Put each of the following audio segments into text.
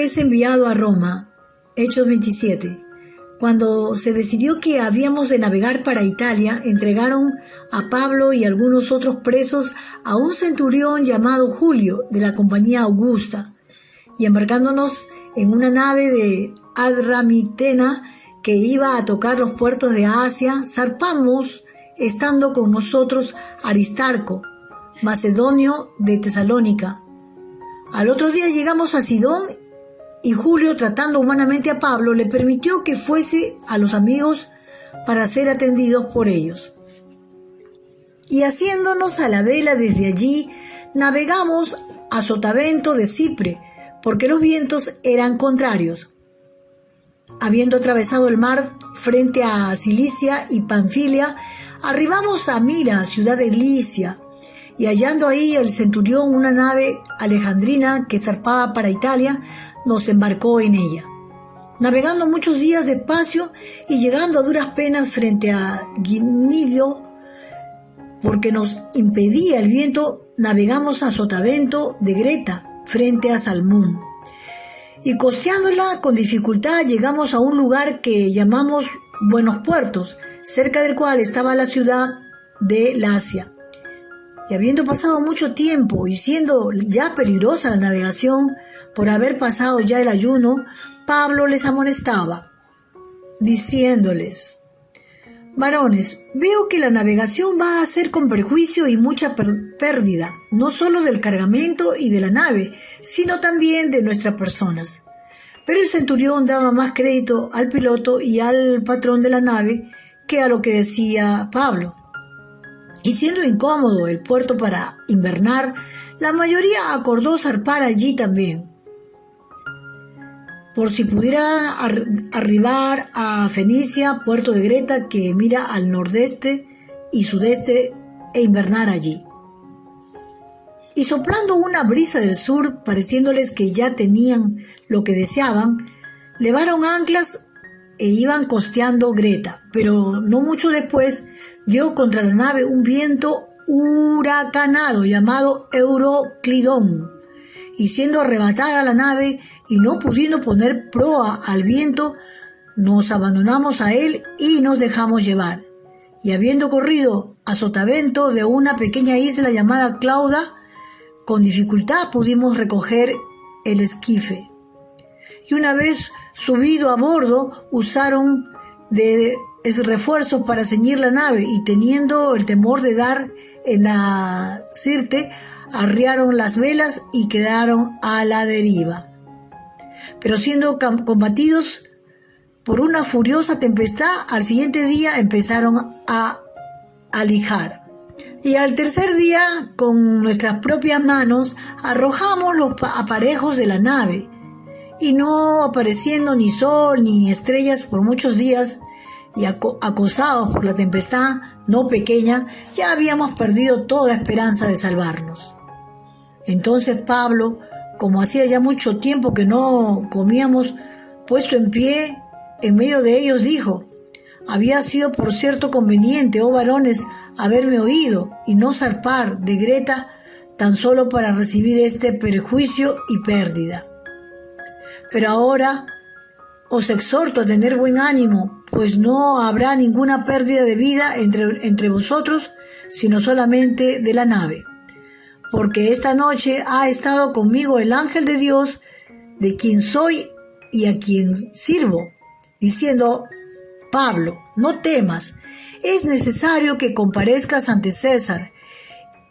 es enviado a Roma. Hechos 27. Cuando se decidió que habíamos de navegar para Italia, entregaron a Pablo y algunos otros presos a un centurión llamado Julio, de la compañía Augusta, y embarcándonos en una nave de Adramitena que iba a tocar los puertos de Asia, zarpamos, estando con nosotros Aristarco, macedonio de Tesalónica. Al otro día llegamos a Sidón, y Julio, tratando humanamente a Pablo, le permitió que fuese a los amigos para ser atendidos por ellos. Y haciéndonos a la vela desde allí, navegamos a Sotavento de Chipre, porque los vientos eran contrarios. Habiendo atravesado el mar frente a Cilicia y Panfilia, arribamos a Mira, ciudad de Licia, y hallando ahí el centurión una nave alejandrina que zarpaba para Italia, nos embarcó en ella. Navegando muchos días despacio y llegando a duras penas frente a Gnido, porque nos impedía el viento, navegamos a Sotavento de Greta, frente a Salmón. Y costeándola con dificultad llegamos a un lugar que llamamos Buenos Puertos, cerca del cual estaba la ciudad de Lacia. Y habiendo pasado mucho tiempo y siendo ya peligrosa la navegación, por haber pasado ya el ayuno, Pablo les amonestaba, diciéndoles: varones, veo que la navegación va a ser con perjuicio y mucha pérdida, no solo del cargamento y de la nave, sino también de nuestras personas. Pero el centurión daba más crédito al piloto y al patrón de la nave que a lo que decía Pablo. Y siendo incómodo el puerto para invernar, la mayoría acordó zarpar allí también, por si pudiera arribar a Fenicia, puerto de Greta, que mira al nordeste y sudeste, e invernar allí. Y soplando una brisa del sur, pareciéndoles que ya tenían lo que deseaban, levaron anclas e iban costeando Greta, pero no mucho después dio contra la nave un viento huracanado llamado Euroclidón, y siendo arrebatada la nave y no pudiendo poner proa al viento, nos abandonamos a él y nos dejamos llevar. Y habiendo corrido a Sotavento de una pequeña isla llamada Clauda, con dificultad pudimos recoger el esquife. Y una vez subido a bordo, usaron de refuerzos para ceñir la nave, y teniendo el temor de dar en la Sirte, arriaron las velas y quedaron a la deriva. Pero siendo combatidos por una furiosa tempestad, al siguiente día empezaron a alijar. Y al tercer día, con nuestras propias manos, arrojamos los aparejos de la nave, y no apareciendo ni sol ni estrellas por muchos días, y acosados por la tempestad no pequeña, ya habíamos perdido toda esperanza de salvarnos. Entonces Pablo, como hacía ya mucho tiempo que no comíamos, puesto en pie en medio de ellos, dijo: había sido por cierto conveniente, oh varones, haberme oído y no zarpar de Greta tan solo para recibir este perjuicio y pérdida. Pero ahora os exhorto a tener buen ánimo, pues no habrá ninguna pérdida de vida entre vosotros, sino solamente de la nave. Porque esta noche ha estado conmigo el ángel de Dios, de quien soy y a quien sirvo, diciendo: Pablo, no temas, es necesario que comparezcas ante César,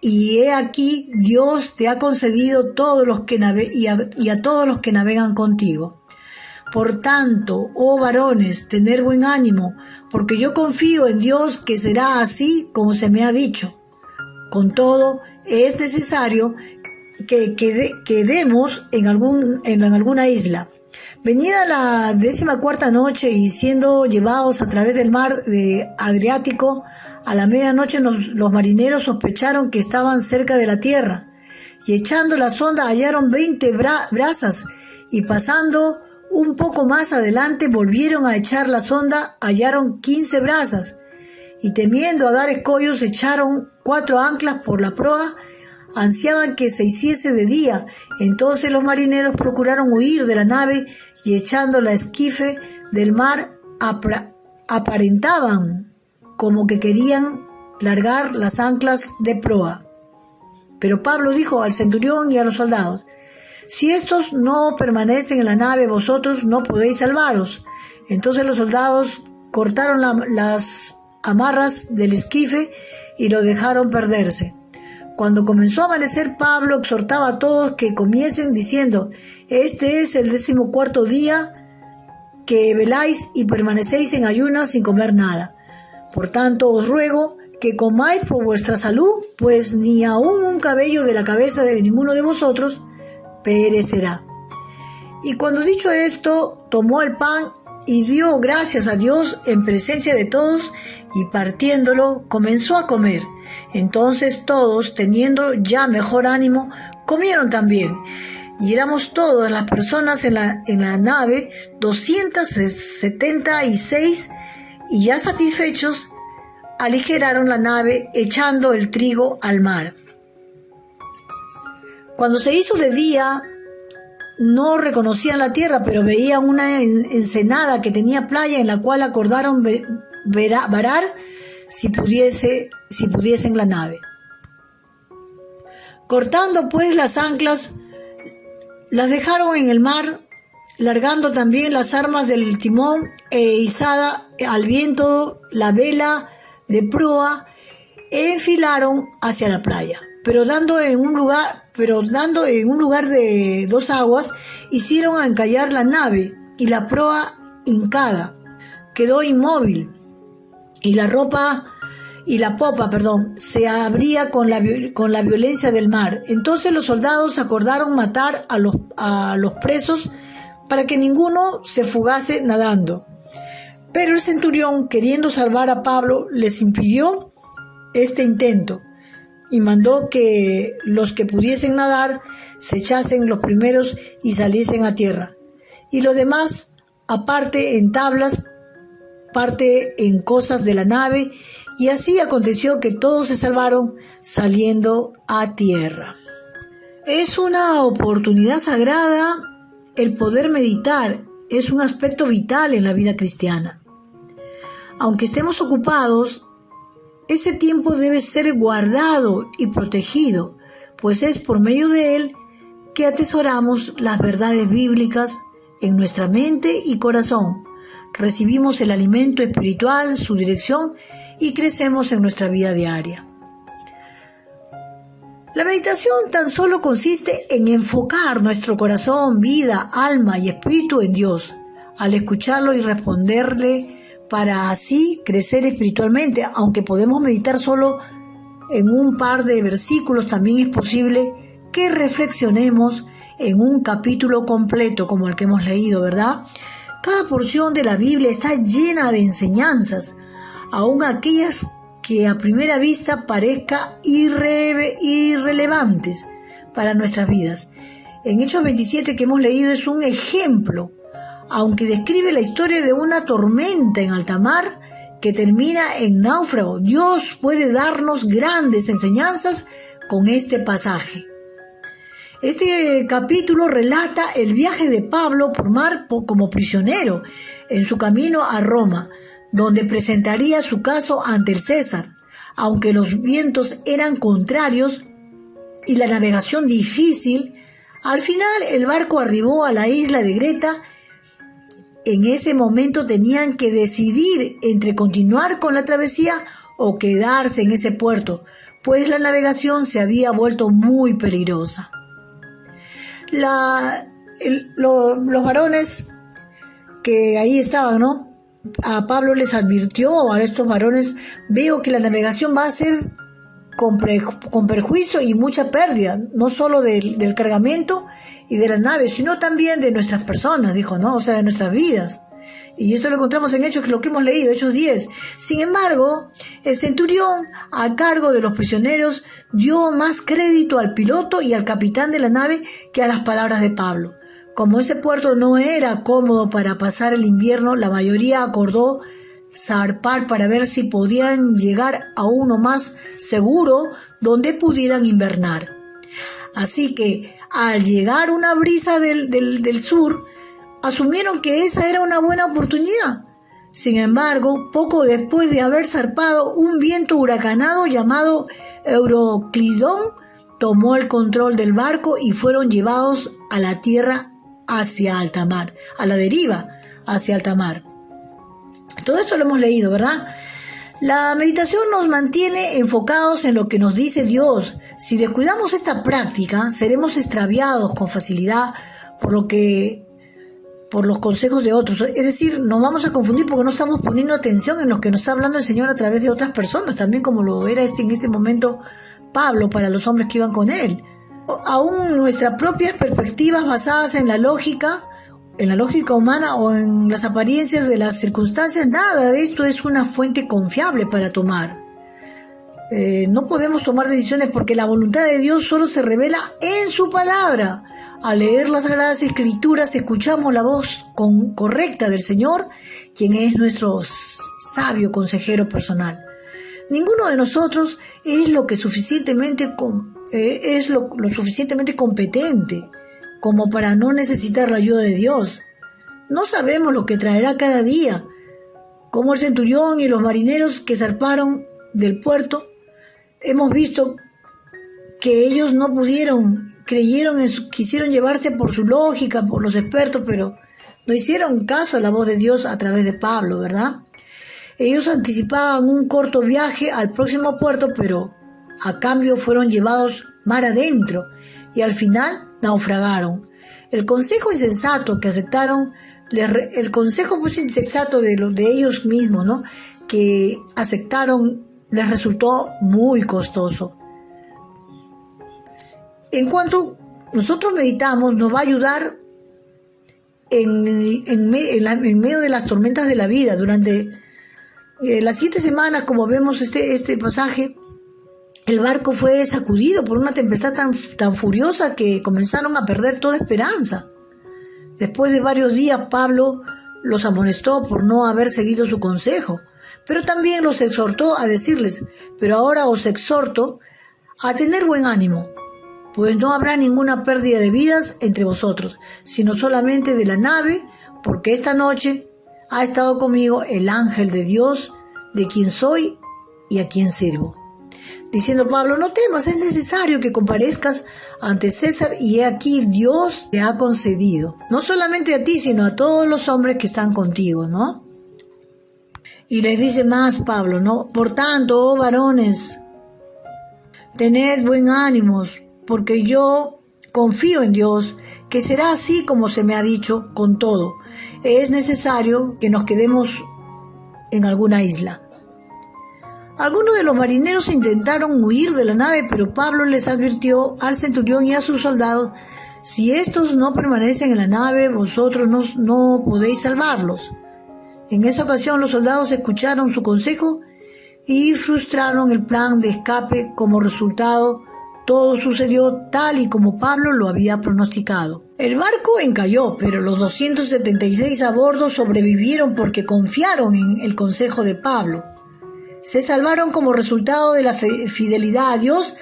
y he aquí Dios te ha concedido todos los que y a todos los que navegan contigo. Por tanto, oh varones, tener buen ánimo, porque yo confío en Dios que será así como se me ha dicho. Con todo, es necesario que quedemos en alguna isla. Venida la 14ª noche y siendo llevados a través del mar de Adriático, a la medianoche los marineros sospecharon que estaban cerca de la tierra, y echando la sonda hallaron 20 brazas, y pasando un poco más adelante volvieron a echar la sonda, hallaron 15 brazas, y temiendo a dar escollos echaron 4 anclas por la proa, ansiaban que se hiciese de día. Entonces los marineros procuraron huir de la nave y echando la esquife del mar aparentaban como que querían largar las anclas de proa. Pero Pablo dijo al centurión y a los soldados: si estos no permanecen en la nave, vosotros no podéis salvaros. Entonces los soldados cortaron las amarras del esquife y lo dejaron perderse. Cuando comenzó a amanecer, Pablo exhortaba a todos que comiesen diciendo: este es el 14º día que veláis y permanecéis en ayunas sin comer nada. Por tanto os ruego que comáis por vuestra salud, pues ni aun un cabello de la cabeza de ninguno de vosotros perecerá. Y cuando dicho esto, tomó el pan y dio gracias a Dios en presencia de todos, y partiéndolo comenzó a comer. Entonces todos, teniendo ya mejor ánimo, comieron también. Y éramos todas las personas en la nave, 276, y ya satisfechos, aligeraron la nave echando el trigo al mar. Cuando se hizo de día, no reconocían la tierra, pero veían una ensenada que tenía playa, en la cual acordaron varar si pudiesen la nave. Cortando pues las anclas, las dejaron en el mar, largando también las armas del timón e izada al viento la vela de proa, enfilaron hacia la playa. Pero dando en un lugar de 2 aguas, hicieron a encallar la nave, y la proa hincada quedó inmóvil, y la popa, se abría con la violencia del mar. Entonces los soldados acordaron matar a los presos para que ninguno se fugase nadando. Pero el centurión, queriendo salvar a Pablo, les impidió este intento, y mandó que los que pudiesen nadar se echasen los primeros y saliesen a tierra, y los demás, aparte en tablas, parte en cosas de la nave, y así aconteció que todos se salvaron saliendo a tierra. Es una oportunidad sagrada el poder meditar, es un aspecto vital en la vida cristiana. Aunque estemos ocupados, ese tiempo debe ser guardado y protegido, pues es por medio de él que atesoramos las verdades bíblicas en nuestra mente y corazón, recibimos el alimento espiritual, su dirección, y crecemos en nuestra vida diaria. La meditación tan solo consiste en enfocar nuestro corazón, vida, alma y espíritu en Dios, al escucharlo y responderle, para así crecer espiritualmente. Aunque podemos meditar solo en un par de versículos, también es posible que reflexionemos en un capítulo completo como el que hemos leído, ¿verdad? Cada porción de la Biblia está llena de enseñanzas, aun aquellas que a primera vista parezcan irrelevantes para nuestras vidas. En Hechos 27 que hemos leído es un ejemplo, aunque describe la historia de una tormenta en alta mar que termina en náufrago. Dios puede darnos grandes enseñanzas con este pasaje. Este capítulo relata el viaje de Pablo por mar como prisionero en su camino a Roma, donde presentaría su caso ante el César. Aunque los vientos eran contrarios y la navegación difícil, al final el barco arribó a la isla de Creta. En ese momento tenían que decidir entre continuar con la travesía o quedarse en ese puerto, pues la navegación se había vuelto muy peligrosa. Los varones que ahí estaban, ¿no? A Pablo les advirtió a estos varones: veo que la navegación va a ser con perjuicio y mucha pérdida, no solo del cargamento y de la nave, sino también de nuestras personas, dijo, ¿no? O sea, de nuestras vidas. Y esto lo encontramos en Hechos, que lo que hemos leído, Hechos 10. Sin embargo, el centurión, a cargo de los prisioneros, dio más crédito al piloto y al capitán de la nave que a las palabras de Pablo. Como ese puerto no era cómodo para pasar el invierno, la mayoría acordó zarpar para ver si podían llegar a uno más seguro donde pudieran invernar. Así que al llegar una brisa del sur, asumieron que esa era una buena oportunidad. Sin embargo, poco después de haber zarpado, un viento huracanado llamado Euroclidón tomó el control del barco y fueron llevados a la tierra hacia alta mar, a la deriva hacia alta mar. Todo esto lo hemos leído, ¿verdad? La meditación nos mantiene enfocados en lo que nos dice Dios. Si descuidamos esta práctica, seremos extraviados con facilidad por los consejos de otros. Es decir, nos vamos a confundir porque no estamos poniendo atención en lo que nos está hablando el Señor a través de otras personas, también como lo era en este momento Pablo para los hombres que iban con él. Aún nuestras propias perspectivas basadas en la lógica humana o en las apariencias de las circunstancias, nada de esto es una fuente confiable para tomar. No podemos tomar decisiones porque la voluntad de Dios solo se revela en su palabra. Al leer las Sagradas Escrituras escuchamos la voz correcta del Señor, quien es nuestro sabio consejero personal. Ninguno de nosotros es lo suficientemente competente como para no necesitar la ayuda de Dios. No sabemos lo que traerá cada día, como el centurión y los marineros que zarparon del puerto. Hemos visto que ellos no pudieron, quisieron llevarse por su lógica, por los expertos, pero no hicieron caso a la voz de Dios a través de Pablo, ¿verdad? Ellos anticipaban un corto viaje al próximo puerto, pero a cambio fueron llevados mar adentro y al final naufragaron. El consejo insensato que aceptaron, el consejo insensato de ellos mismos, ¿no?, que aceptaron, les resultó muy costoso. En cuanto nosotros meditamos, nos va a ayudar en medio de las tormentas de la vida. Durante las 7 semanas, como vemos este pasaje, el barco fue sacudido por una tempestad tan furiosa que comenzaron a perder toda esperanza. Después de varios días, Pablo los amonestó por no haber seguido su consejo, pero también los exhortó a decirles: pero ahora os exhorto a tener buen ánimo, pues no habrá ninguna pérdida de vidas entre vosotros, sino solamente de la nave, porque esta noche ha estado conmigo el ángel de Dios, de quien soy y a quien sirvo. Diciendo Pablo: no temas, es necesario que comparezcas ante César, y he aquí Dios te ha concedido, no solamente a ti, sino a todos los hombres que están contigo, ¿no? Y les dice más Pablo, ¿no? Por tanto, oh varones, tened buen ánimo, porque yo confío en Dios, que será así como se me ha dicho. Con todo, es necesario que nos quedemos en alguna isla. Algunos de los marineros intentaron huir de la nave, pero Pablo les advirtió al centurión y a sus soldados: si estos no permanecen en la nave, vosotros no podéis salvarlos. En esa ocasión los soldados escucharon su consejo y frustraron el plan de escape. Como resultado, todo sucedió tal y como Pablo lo había pronosticado. El barco encalló, pero los 276 a bordo sobrevivieron porque confiaron en el consejo de Pablo. Se salvaron como resultado de la fidelidad a Dios,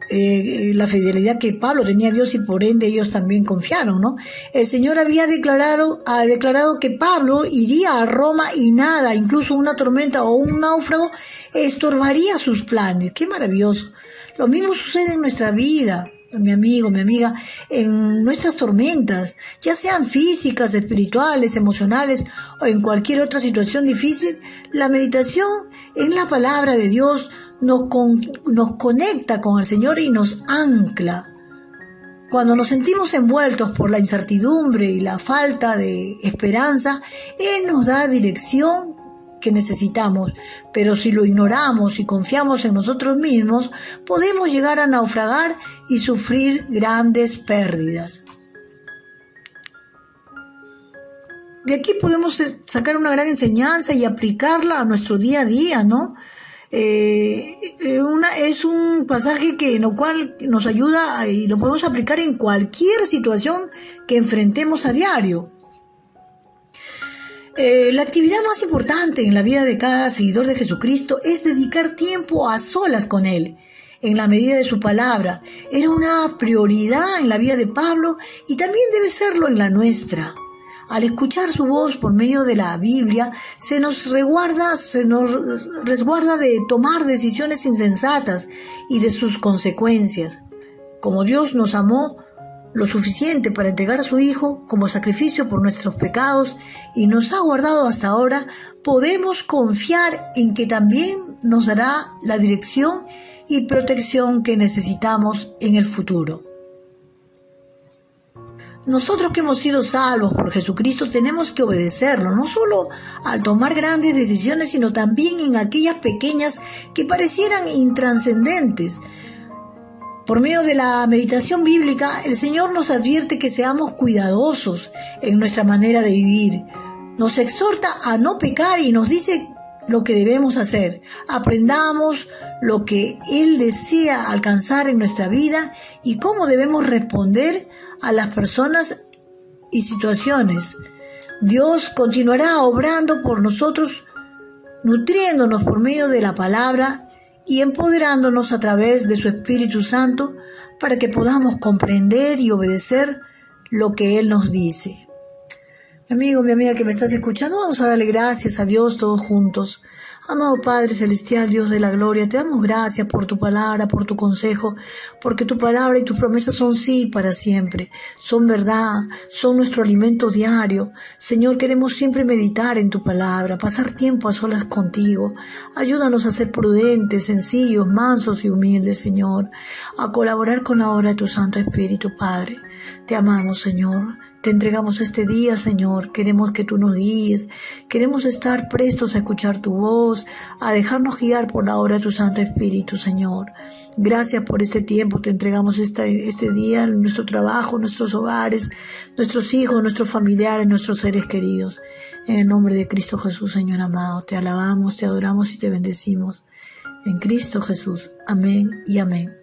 la fidelidad que Pablo tenía a Dios, y por ende ellos también confiaron, ¿no? El Señor había declarado que Pablo iría a Roma y nada, incluso una tormenta o un náufrago, estorbaría sus planes. ¡Qué maravilloso! Lo mismo sucede en nuestra vida, mi amigo, mi amiga, en nuestras tormentas, ya sean físicas, espirituales, emocionales o en cualquier otra situación difícil. La meditación en la palabra de Dios nos conecta con el Señor y nos ancla. Cuando nos sentimos envueltos por la incertidumbre y la falta de esperanza, Él nos da dirección que necesitamos, pero si lo ignoramos y confiamos en nosotros mismos, podemos llegar a naufragar y sufrir grandes pérdidas. De aquí podemos sacar una gran enseñanza y aplicarla a nuestro día a día, ¿no? Es un pasaje en lo cual nos ayuda y lo podemos aplicar en cualquier situación que enfrentemos a diario. La actividad más importante en la vida de cada seguidor de Jesucristo es dedicar tiempo a solas con Él. en la medida de su palabra. Era una prioridad en la vida de Pablo y también debe serlo en la nuestra. Al escuchar su voz por medio de la Biblia, se nos resguarda de tomar decisiones insensatas y de sus consecuencias. Como Dios nos amó lo suficiente para entregar a su Hijo como sacrificio por nuestros pecados y nos ha guardado hasta ahora, podemos confiar en que también nos dará la dirección y protección que necesitamos en el futuro. Nosotros que hemos sido salvos por Jesucristo tenemos que obedecerlo, no solo al tomar grandes decisiones, sino también en aquellas pequeñas que parecieran intrascendentes. Por medio de la meditación bíblica, el Señor nos advierte que seamos cuidadosos en nuestra manera de vivir. Nos exhorta a no pecar y nos dice lo que debemos hacer. Aprendamos lo que Él desea alcanzar en nuestra vida y cómo debemos responder a las personas y situaciones. Dios continuará obrando por nosotros, nutriéndonos por medio de la palabra y empoderándonos a través de su Espíritu Santo para que podamos comprender y obedecer lo que Él nos dice. Mi amigo, mi amiga que me estás escuchando, vamos a darle gracias a Dios todos juntos. Amado Padre Celestial, Dios de la gloria, te damos gracias por tu palabra, por tu consejo, porque tu palabra y tus promesas son sí para siempre, son verdad, son nuestro alimento diario. Señor, queremos siempre meditar en tu palabra, pasar tiempo a solas contigo. Ayúdanos a ser prudentes, sencillos, mansos y humildes, Señor, a colaborar con la obra de tu Santo Espíritu, Padre. Te amamos, Señor. Te entregamos este día, Señor. Queremos que tú nos guíes. Queremos estar prestos a escuchar tu voz, a dejarnos guiar por la obra de tu Santo Espíritu, Señor. Gracias por este tiempo. Te entregamos este día, nuestro trabajo, nuestros hogares, nuestros hijos, nuestros familiares, nuestros seres queridos. En el nombre de Cristo Jesús, Señor amado, te alabamos, te adoramos y te bendecimos. En Cristo Jesús. Amén y amén.